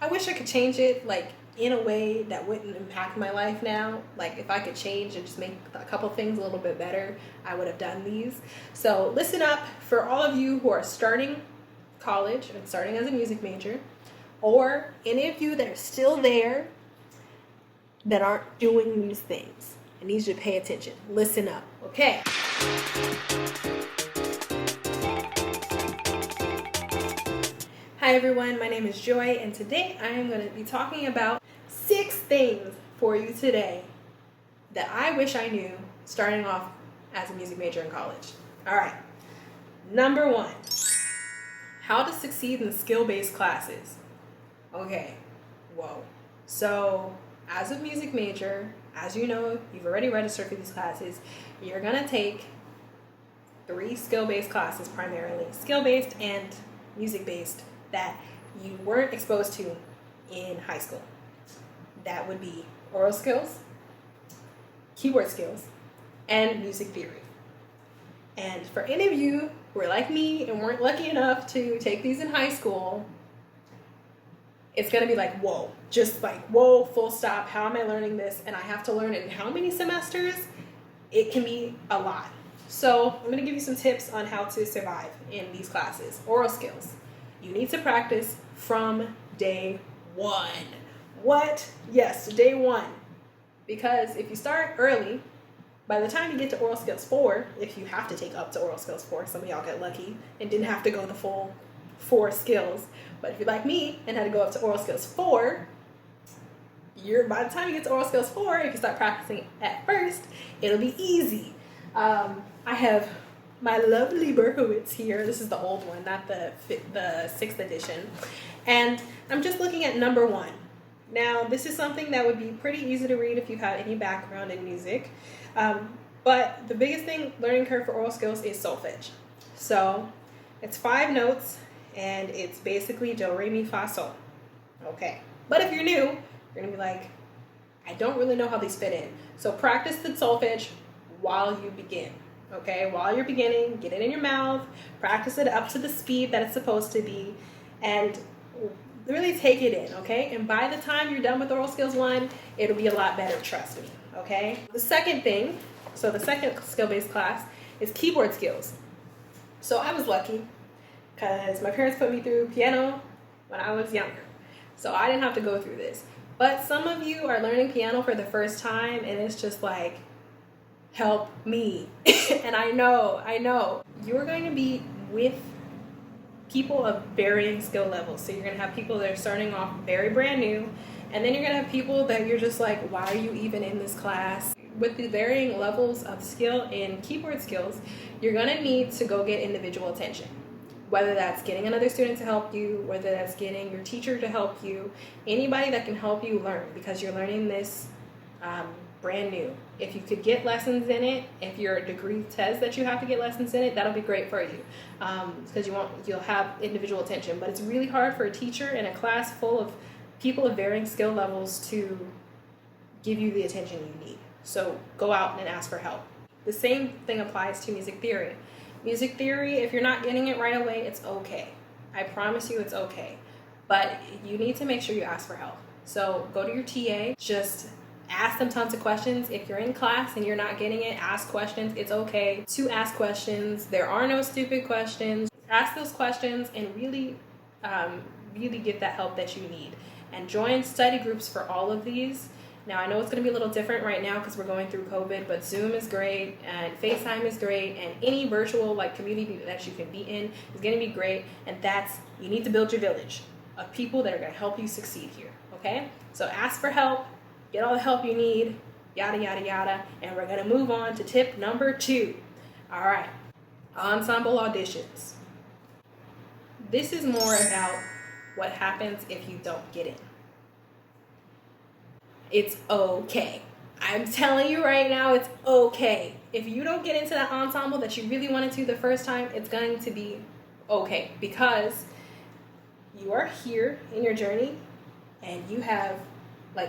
wish I could change it like in a way that wouldn't impact my life now. Like if I could change and just make a couple things a little bit better, I would have done these. So listen up for all of you who are starting college and starting as a music major, or any of you that are still there that aren't doing these things. I need you to pay attention. Listen up, okay? Hi everyone, my name is Joy, and today I am going to be talking about 6 things for you today that I wish I knew starting off as a music major in college. All right, number 1, how to succeed in skill-based classes. Okay, whoa. So as a music major, as you know, you've already registered for these classes, you're going to take 3 skill-based classes primarily, skill-based and music-based, that you weren't exposed to in high school. That would be oral skills, keyboard skills, and music theory. And for any of you who are like me and weren't lucky enough to take these in high school, it's going to be like, whoa, just like, whoa, full stop. How am I learning this? And I have to learn it in how many semesters? It can be a lot. So I'm going to give you some tips on how to survive in these classes. Oral skills. You need to practice from day 1. What? Yes, day 1. Because if you start early, by the time you get to oral skills 4, if you have to take up to oral skills 4, some of y'all get lucky and didn't have to go the full 4 skills. But if you're like me and had to go up to oral skills 4, by the time you get to oral skills 4, if you start practicing at first, it'll be easy. I have my lovely Berkowitz here. This is the old one, not the 6th edition. And I'm just looking at number 1. Now, this is something that would be pretty easy to read if you have any background in music. But the biggest thing, learning curve for oral skills, is solfege. So it's 5 notes, and it's basically do, re, mi, fa, sol. Okay. But if you're new, you're going to be like, I don't really know how these fit in. So practice the solfege while you begin. Okay, while you're beginning, get it in your mouth, practice it up to the speed that it's supposed to be, and really take it in, okay? And by the time you're done with Oral Skills 1, it'll be a lot better, trust me, okay? The second thing, so the second skill-based class is keyboard skills. So I was lucky because my parents put me through piano when I was younger, so I didn't have to go through this. But some of you are learning piano for the first time, and it's just like, help me. And I know you're going to be with people of varying skill levels. So you're going to have people that are starting off very brand new, and then you're going to have people that you're just like, why are you even in this class? With the varying levels of skill in keyboard skills, you're going to need to go get individual attention, whether that's getting another student to help you, whether that's getting your teacher to help you, anybody that can help you learn, because you're learning this brand new. If you could get lessons in it, if your degree says that you have to get lessons in it, that'll be great for you, because you'll have individual attention. But it's really hard for a teacher in a class full of people of varying skill levels to give you the attention you need. So go out and ask for help. The same thing applies to music theory. Music theory, if you're not getting it right away, it's okay. I promise you it's okay. But you need to make sure you ask for help. So go to your TA, just ask them tons of questions. If you're in class and you're not getting it, ask questions. It's okay to ask questions. There are no stupid questions. Ask those questions and really get that help that you need. And join study groups for all of these. Now, I know it's going to be a little different right now because we're going through COVID, but Zoom is great and FaceTime is great, and any virtual community that you can be in is going to be great. And you need to build your village of people that are going to help you succeed here, okay? So ask for help. Get all the help you need, yada, yada, yada. And we're going to move on to tip number 2. All right, ensemble auditions. This is more about what happens if you don't get in. It's okay. I'm telling you right now, it's okay. If you don't get into that ensemble that you really wanted to the first time, it's going to be okay, because you are here in your journey and you have,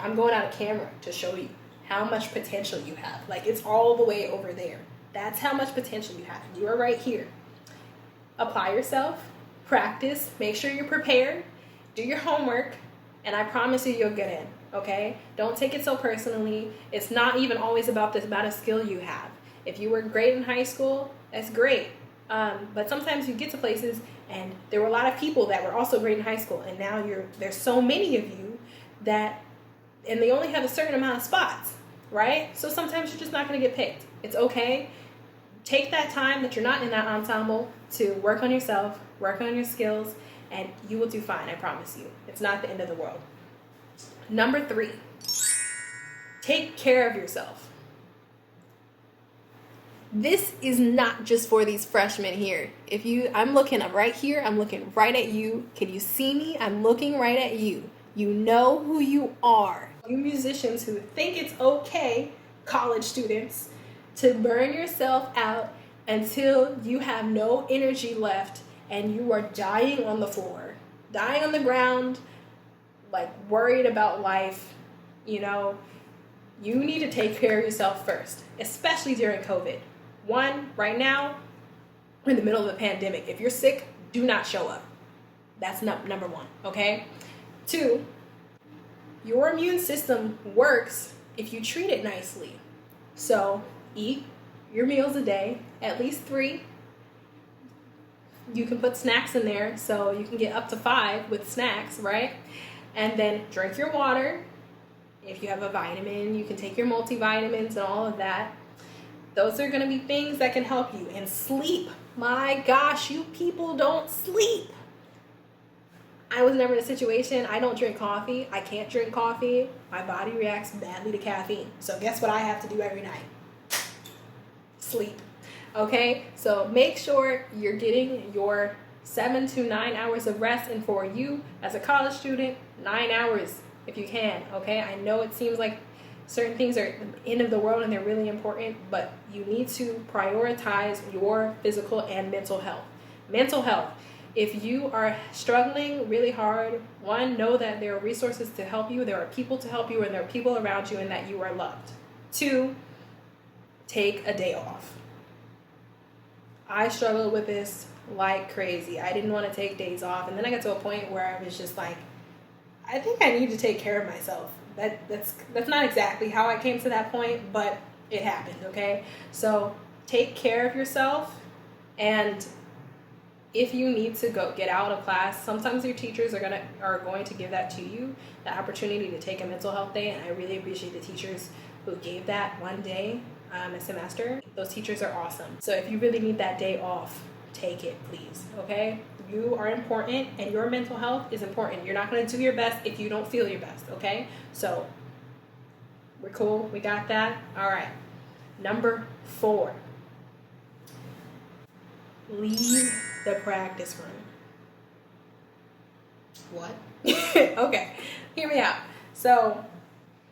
I'm going out of camera to show you how much potential you have. It's all the way over there. That's how much potential you have. You are right here. Apply yourself, practice, make sure you're prepared, do your homework, and I promise you, you'll get in, okay? Don't take it so personally. It's not even always about the amount of skill you have. If you were great in high school, that's great. But sometimes you get to places and there were a lot of people that were also great in high school, and now there's so many of you and they only have a certain amount of spots, right? So sometimes you're just not going to get picked. It's okay. Take that time that you're not in that ensemble to work on yourself, work on your skills, and you will do fine, I promise you. It's not the end of the world. Number 3, take care of yourself. This is not just for these freshmen here. I'm looking right here, I'm looking right at you. Can you see me? I'm looking right at you. You know who you are. You musicians who think it's okay, college students, to burn yourself out until you have no energy left and you are dying on the floor, dying on the ground, like worried about life. You need to take care of yourself first, especially during COVID. 1, right now, we're in the middle of a pandemic. If you're sick, do not show up. That's number 1, okay? 2, your immune system works if you treat it nicely. So eat your meals a day, at least 3. You can put snacks in there, so you can get up to 5 with snacks, right? And then drink your water. If you have a vitamin, you can take your multivitamins and all of that. Those are going to be things that can help you. And sleep. My gosh, you people don't sleep. I was never in a situation. I don't drink coffee. I can't drink coffee. My body reacts badly to caffeine. So guess what I have to do every night? Sleep. Okay? So make sure you're getting your 7 to 9 hours of rest. And for you, as a college student, 9 hours if you can. Okay? I know it seems like certain things are the end of the world and they're really important, but you need to prioritize your physical and mental health. Mental health. If you are struggling really hard, 1, know that there are resources to help you, there are people to help you, and there are people around you, and that you are loved. 2, take a day off. I struggled with this like crazy. I didn't want to take days off, and then I got to a point where I was just like, I think I need to take care of myself. That's not exactly how I came to that point, but it happened, okay? So take care of yourself, and if you need to go get out of class, sometimes your teachers are going to give that to you, the opportunity to take a mental health day, and I really appreciate the teachers who gave that one day a semester. Those teachers are awesome. So if you really need that day off, take it, please, okay? You are important, and your mental health is important. You're not going to do your best if you don't feel your best, okay? So we're cool. We got that. All right. Number 4. Leave the practice room. What? Okay. Hear me out. So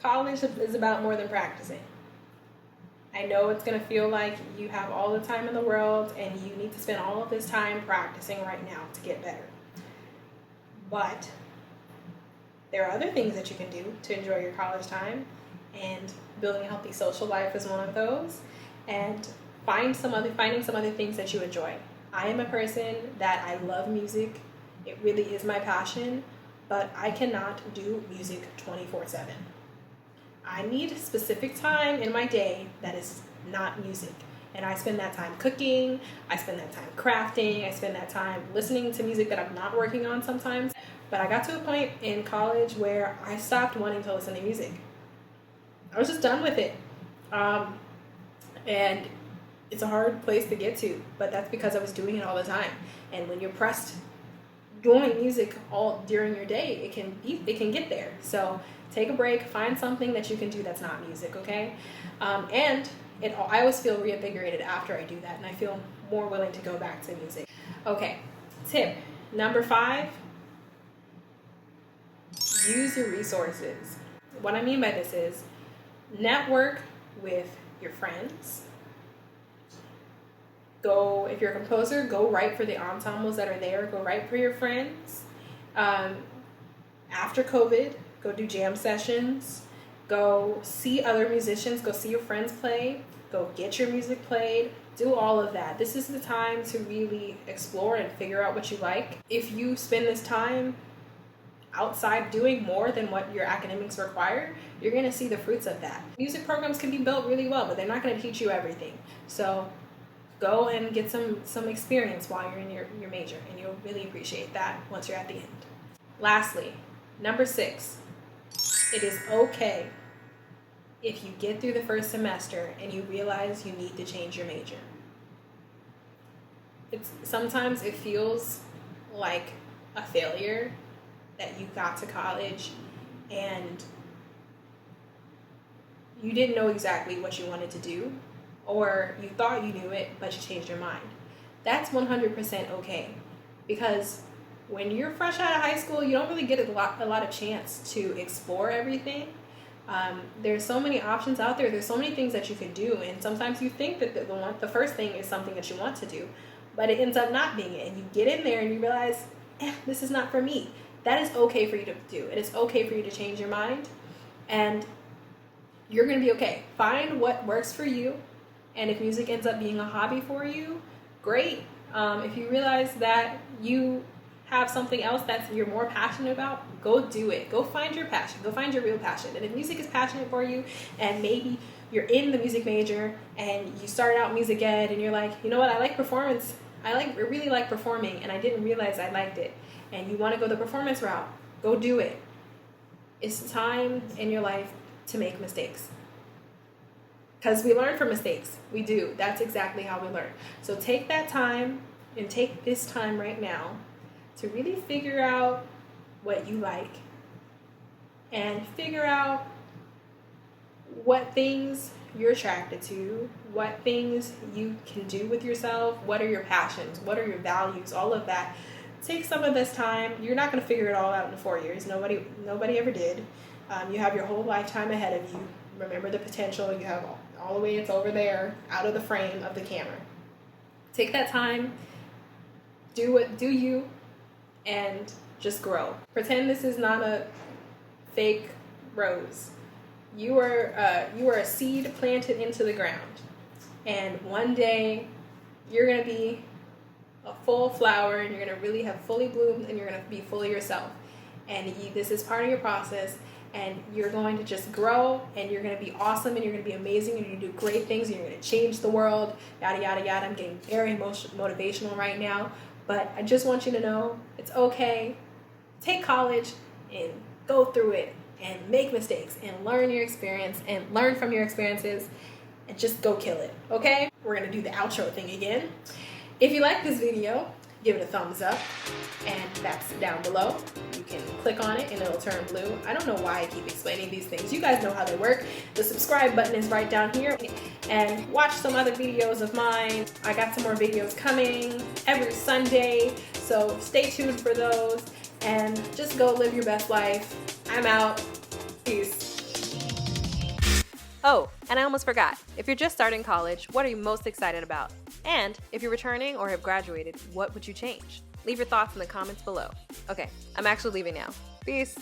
college is about more than practicing. I know it's going to feel like you have all the time in the world and you need to spend all of this time practicing right now to get better. But there are other things that you can do to enjoy your college time, and building a healthy social life is one of those. And finding some other things that you enjoy. I am a person that I love music. It really is my passion, but I cannot do music 24/7. I need specific time in my day that is not music. And I spend that time cooking, I spend that time crafting, I spend that time listening to music that I'm not working on sometimes. But I got to a point in college where I stopped wanting to listen to music. I was just done with it. And it's a hard place to get to, but that's because I was doing it all the time. And when you're pressed doing music all during your day, it can get there. So take a break, find something that you can do that's not music, okay? And I always feel reinvigorated after I do that, and I feel more willing to go back to music. Okay, tip number 5, use your resources. What I mean by this is network with your friends. If you're a composer, go write for the ensembles that are there. Go write for your friends. After COVID, go do jam sessions. Go see other musicians. Go see your friends play. Go get your music played. Do all of that. This is the time to really explore and figure out what you like. If you spend this time, outside doing more than what your academics require, you're going to see the fruits of that. Music programs can be built really well, but they're not going to teach you everything. So go and get some experience while you're in your major, and you'll really appreciate that once you're at the end. Lastly, number 6, it is okay if you get through the first semester and you realize you need to change your major. Sometimes it feels like a failure that you got to college and you didn't know exactly what you wanted to do, or you thought you knew it, but you changed your mind. That's 100% okay, because when you're fresh out of high school, you don't really get a lot of chance to explore everything. There's so many options out there. There's so many things that you can do, and sometimes you think that the first thing is something that you want to do, but it ends up not being it. And you get in there and you realize, this is not for me. That is okay for you to do. It is okay for you to change your mind, and you're going to be okay. Find what works for you, and if music ends up being a hobby for you, great. If you realize that you have something else that you're more passionate about, go do it. Go find your passion. Go find your real passion. And if music is passionate for you, and maybe you're in the music major and you start out music ed and you're like, you know what, I like performance. I really like performing, and I didn't realize I liked it. And you want to go the performance route, go do it. It's time in your life to make mistakes, because we learn from mistakes. We do. That's exactly how we learn. So take that time, and take this time right now to really figure out what you like, and figure out what things you're attracted to, what things you can do with yourself, what are your passions, what are your values, all of that. Take some of this time. You're not going to figure it all out in 4 years. Nobody ever did. You have your whole lifetime ahead of you. Remember the potential. You have all the way, it's over there, out of the frame of the camera. Take that time, do you, and just grow. Pretend this is not a fake rose. You are a seed planted into the ground, and one day you're going to be a full flower, and you're going to really have fully bloomed, and you're going to be fully yourself. And this is part of your process, and you're going to just grow, and you're going to be awesome, and you're going to be amazing, and you're going to do great things, and you're going to change the world, yada, yada, yada. I'm getting very motivational right now, but I just want you to know it's okay. Take college and go through it and make mistakes and learn your experience and learn from your experiences and just go kill it, okay? We're going to do the outro thing again. If you like this video, give it a thumbs up, and that's down below. You can click on it and it'll turn blue. I don't know why I keep explaining these things. You guys know how they work. The subscribe button is right down here, and watch some other videos of mine. I got some more videos coming every Sunday, so stay tuned for those, and just go live your best life. I'm out. Peace. Oh, and I almost forgot. If you're just starting college, what are you most excited about? And if you're returning or have graduated, what would you change? Leave your thoughts in the comments below. Okay, I'm actually leaving now. Peace.